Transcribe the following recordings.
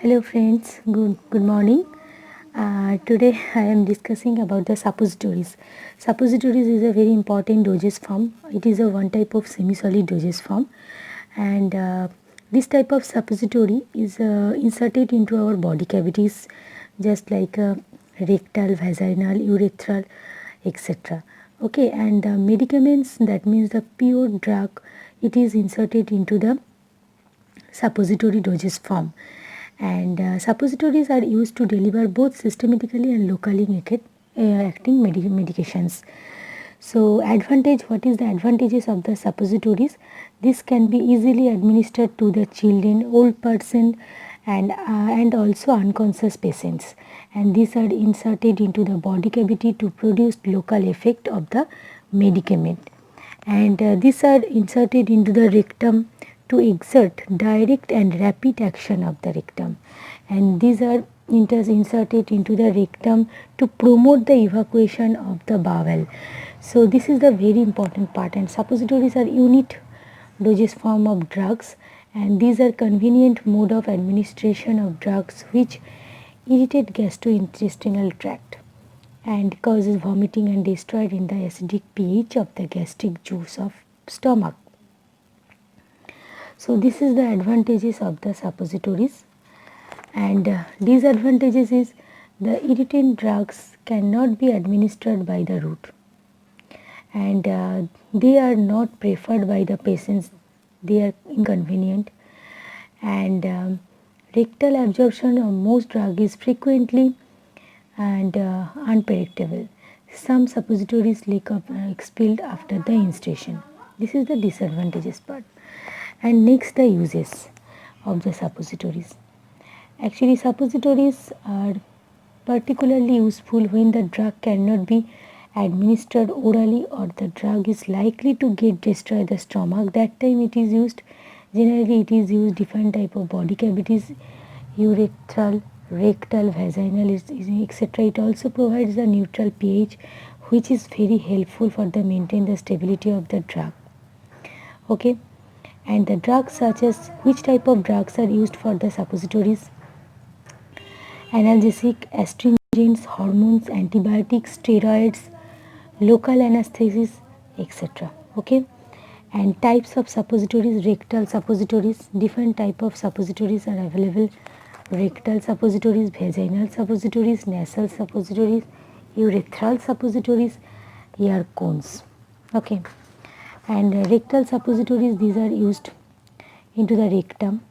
Hello friends, good morning. Today I am discussing about the suppositories. Suppositories is a very important dosage form. It is a one type of semi-solid dosage form, and this type of suppository is inserted into our body cavities, just like rectal, vaginal, urethral, etc. Okay, and the medicaments, that means the pure drug, it is inserted into the suppository dosage form, and suppositories are used to deliver both systematically and locally acting medications. So advantage, what is the advantages of the suppositories? This can be easily administered to the children, old person, and also unconscious patients, and these are inserted into the body cavity to produce local effect of the medicament, and these are inserted into the rectum to exert direct and rapid action of the rectum, and these are inserted into the rectum to promote the evacuation of the bowel. So this is the very important part, and suppositories are unit dosage form of drugs, and these are convenient mode of administration of drugs which irritate gastrointestinal tract and causes vomiting and destroyed in the acidic pH of the gastric juice of stomach. So this is the advantages of the suppositories, and disadvantages is the irritant drugs cannot be administered by the root, and they are not preferred by the patients. They are inconvenient, and rectal absorption of most drug is frequently and unpredictable. Some suppositories leak up expelled after the installation. This is the disadvantages part. And next, the uses of the suppositories. Actually, suppositories are particularly useful when the drug cannot be administered orally or the drug is likely to get destroy the stomach. That time it is used. Generally, it is used different type of body cavities, urethral, rectal, vaginal, etc. It also provides the neutral pH, which is very helpful for the maintain the stability of the drug. Okay, and the drugs, such as which type of drugs are used for the suppositories: analgesic, astringents, hormones, antibiotics, steroids, local anesthesis, etc. Okay, and types of suppositories: rectal suppositories. Different type of suppositories are available: rectal suppositories, vaginal suppositories, nasal suppositories, urethral suppositories, ear cones. Okay, and rectal suppositories, these are used into the rectum,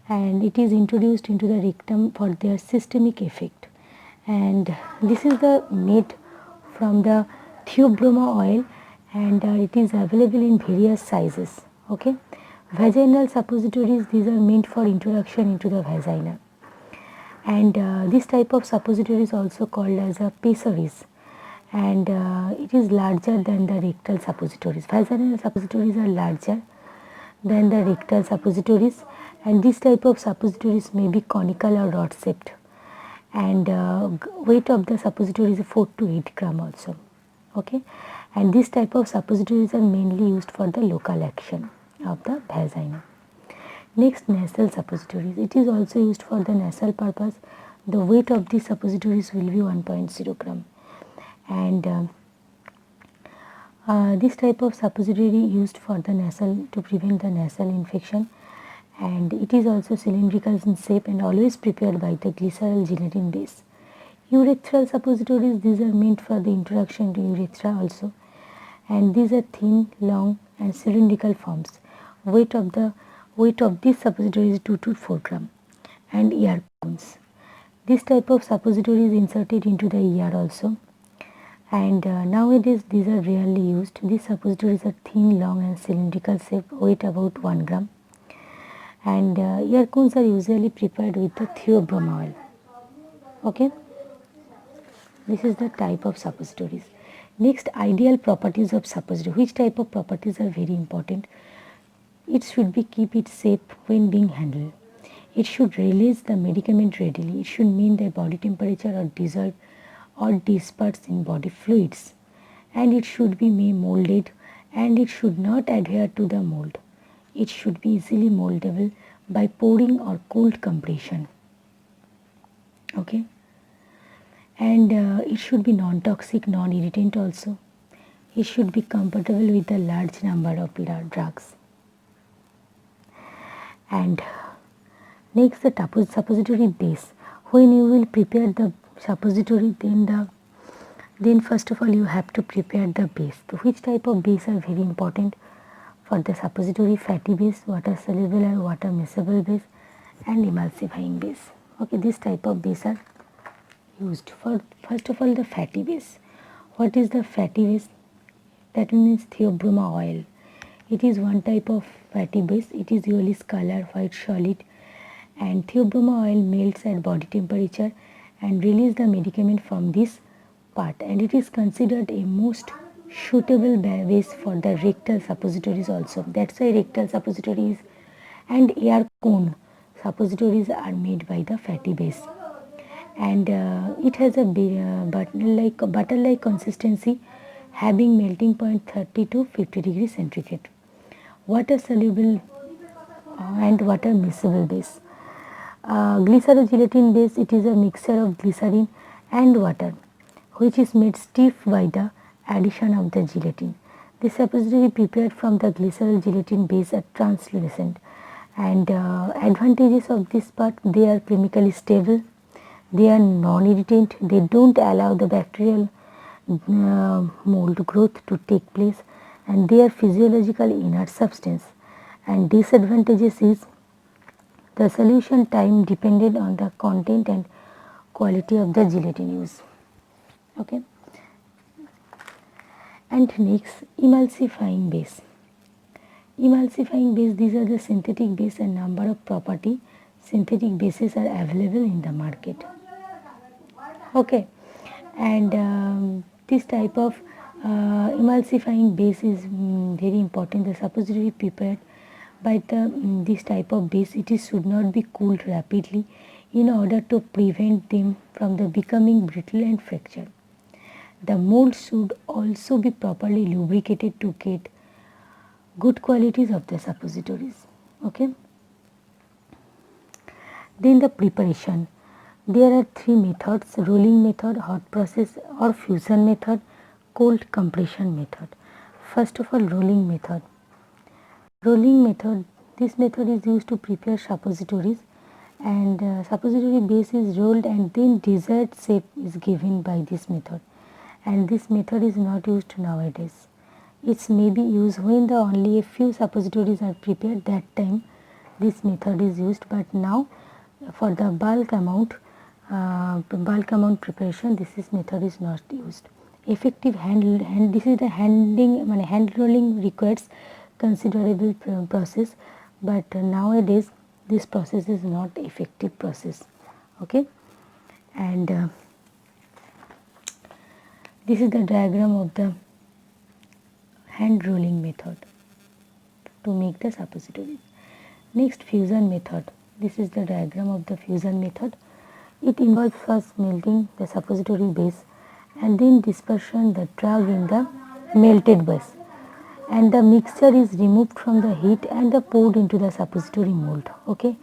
and it is introduced into the rectum for their systemic effect, and this is the made from the theobroma oil, and it is available in various sizes. Okay, vaginal suppositories, these are meant for introduction into the vagina, and this type of suppository is also called as a pessaries, and it is larger than the rectal suppositories. Vaginal suppositories are larger than the rectal suppositories, and this type of suppositories may be conical or rod shaped, and weight of the suppository is 4 to 8 gram also. Okay, and this type of suppositories are mainly used for the local action of the vagina. Next, nasal suppositories. It is also used for the nasal purpose. The weight of these suppositories will be 1.0 gram, and this type of suppository used for the nasal to prevent the nasal infection, and it is also cylindrical in shape and always prepared by the glycerol gelatin base. Urethral suppositories, these are meant for the introduction to urethra also, and these are thin, long and cylindrical forms. Weight of this suppository is 2 to 4 gram, and ear cones. This type of suppository is inserted into the ear also, and nowadays these are rarely used. These suppositories are thin, long and cylindrical shape, weight about 1 gram, and ear cones are usually prepared with the theobroma oil. Okay, this is the type of suppositories. Next, ideal properties of suppository. Which type of properties are very important? It should be keep it safe when being handled. It should release the medicament readily. It should mean the body temperature or dissolve or disperse in body fluids, and it should be molded, and it should not adhere to the mold. It should be easily moldable by pouring or cold compression. Okay, and it should be non-toxic, non-irritant also. It should be compatible with a large number of drugs. And next, the suppository base. When you will prepare the suppository, then first of all you have to prepare the base. So which type of base are very important for the suppository? Fatty base, water soluble or water miscible base, and emulsifying base. Okay, this type of base are used for. First of all, the fatty base. What is the fatty base? That means theobroma oil. It is one type of fatty base. It is usually scalar white solid, and theobroma oil melts at body temperature and release the medicament from this part, and it is considered a most suitable base for the rectal suppositories also. That's why rectal suppositories and air cone suppositories are made by the fatty base, and it has a butter-like consistency, having melting point 30 to 50 degrees centigrade. Water soluble and water miscible base. Glycerogelatin base, it is a mixture of glycerin and water which is made stiff by the addition of the gelatin. The suppository prepared from the glycerogelatin base are translucent, and advantages of this part: they are chemically stable, they are non-irritant, they don't allow the bacterial mold growth to take place, and they are physiological inert substance. And disadvantages is the solution time depended on the content and quality of the gelatin used. Okay. And next, emulsifying base. Emulsifying base, these are the synthetic base, and number of property synthetic bases are available in the market. Okay, and this type of emulsifying base is very important. The suppository prepared by this type of base, it is should not be cooled rapidly in order to prevent them from the becoming brittle and fracture. The mold should also be properly lubricated to get good qualities of the suppositories. Okay. Then the preparation. There are three methods: rolling method, hot process or fusion method, cold compression method. First of all, rolling method. Rolling method, this method is used to prepare suppositories, and suppository base is rolled and then desired shape is given by this method, and this method is not used nowadays. It may be used when the only a few suppositories are prepared. That time this method is used, but now for the bulk amount preparation, this method is not used. Effective this is the hand rolling requires considerable process, but nowadays this process is not effective process. Okay, and this is the diagram of the hand rolling method to make the suppositories. Next, fusion method. This is the diagram of the fusion method. It involves first melting the suppository base and then dispersion the drug in the melted base, and the mixture is removed from the heat and poured into the suppository mold. Okay,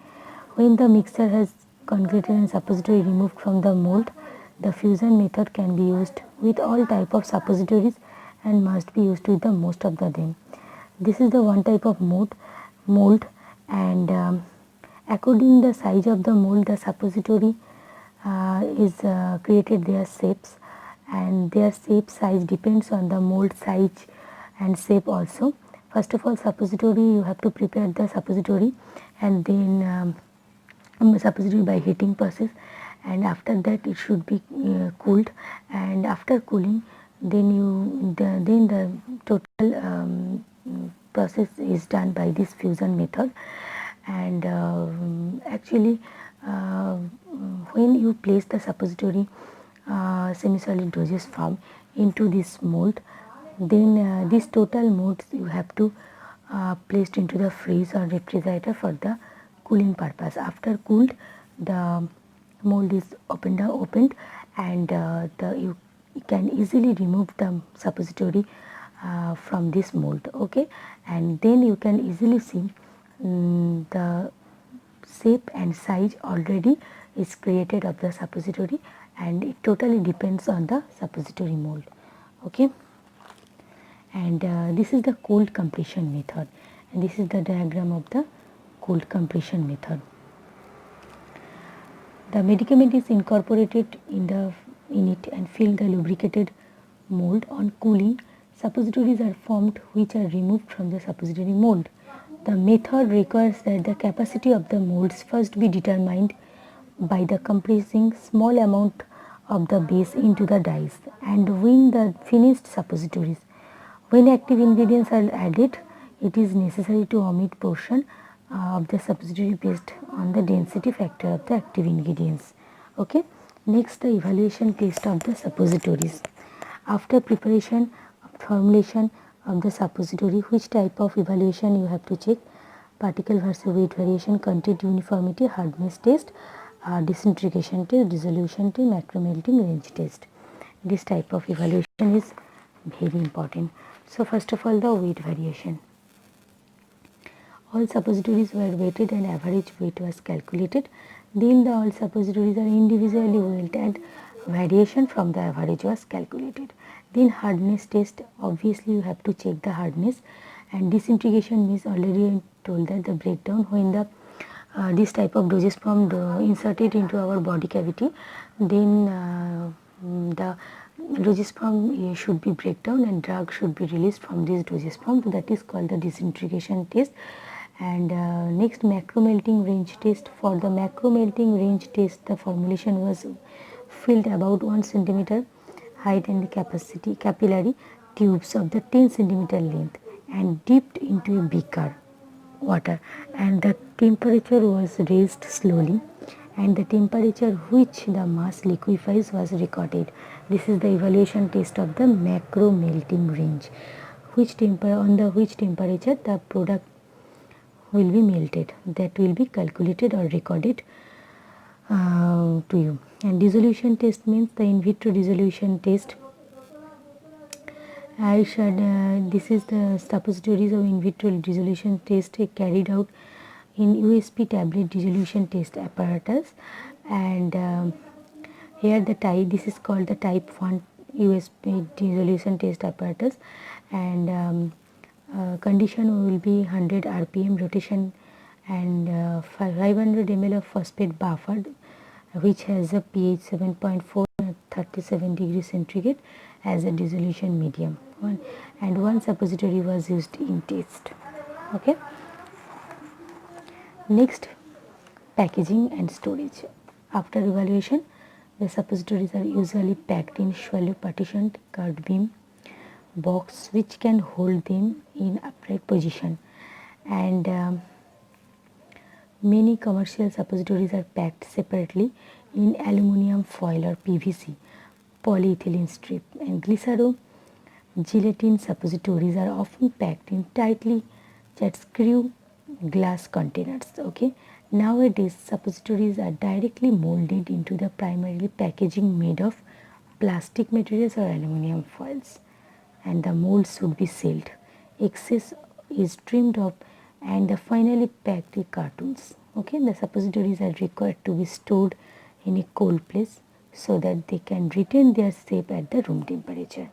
when the mixture has concreted and suppository removed from the mold, the fusion method can be used with all type of suppositories and must be used with the most of them. This is the one type of mold, and according the size of the mold, the suppository is created their shapes, and their shape size depends on the mold size and shape also. First of all, suppository, you have to prepare the suppository, and then suppository by heating process, and after that it should be cooled, and after cooling then the total process is done by this fusion method. And actually when you place the suppository semi-solid dosage form into this mold, then this total molds you have to placed into the fridge or refrigerator for the cooling purpose. After cooled, the mold is opened, and you can easily remove the suppository from this mold. Okay, and then you can easily see the shape and size already is created of the suppository, and it totally depends on the suppository mold. Okay. And this is the cold compression method, and this is the diagram of the cold compression method. The medicament is incorporated in it and fill the lubricated mold. On cooling, suppositories are formed which are removed from the suppository mold. The method requires that the capacity of the molds first be determined by the compressing small amount of the base into the dies and win the finished suppositories. When active ingredients are added, it is necessary to omit portion of the suppository based on the density factor of the active ingredients. Okay. Next, the evaluation test of the suppositories. After preparation formulation of the suppository, which type of evaluation you have to check? Particle versus weight variation, content uniformity, hardness test, disintegration test, dissolution test, macromelting range test. This type of evaluation is very important. So first of all, the weight variation. All suppositories were weighted and average weight was calculated. Then the all suppositories are individually weighed and variation from the average was calculated. Then hardness test, obviously you have to check the hardness, and disintegration means already I told that the breakdown when the this type of dosage form inserted into our body cavity, then the dosage form should be breakdown and drug should be released from this dosage form. So that is called the disintegration test. And next, macromelting range test. For the macromelting range test, the formulation was filled about 1 centimeter height and the capillary tubes of the 10 centimeter length and dipped into a beaker water, and the temperature was raised slowly, and the temperature which the mass liquefies was recorded. This is the evaluation test of the macro melting range, which temperature the product will be melted, that will be calculated or recorded to you. And dissolution test means the in vitro dissolution test. This is the suppositories of in vitro dissolution test carried out in USP tablet dissolution test apparatus, and here the type, this is called the type 1 USP dissolution test apparatus, and condition will be 100 rpm rotation and 500 ml of phosphate buffer which has a pH 7.4 at 37 degrees centigrade as a dissolution medium, and one suppository was used in test. Okay. Next, packaging and storage. After evaluation, the suppositories are usually packed in shallow partitioned curved beam box which can hold them in upright position, and many commercial suppositories are packed separately in aluminum foil or PVC, polyethylene strip, and glycero gelatin suppositories are often packed in tightly that screw glass containers. Okay. Nowadays, suppositories are directly molded into the primarily packaging made of plastic materials or aluminum foils, and the molds should be sealed. Excess is trimmed off and finally packed in cartons. Okay, the suppositories are required to be stored in a cold place so that they can retain their shape at the room temperature.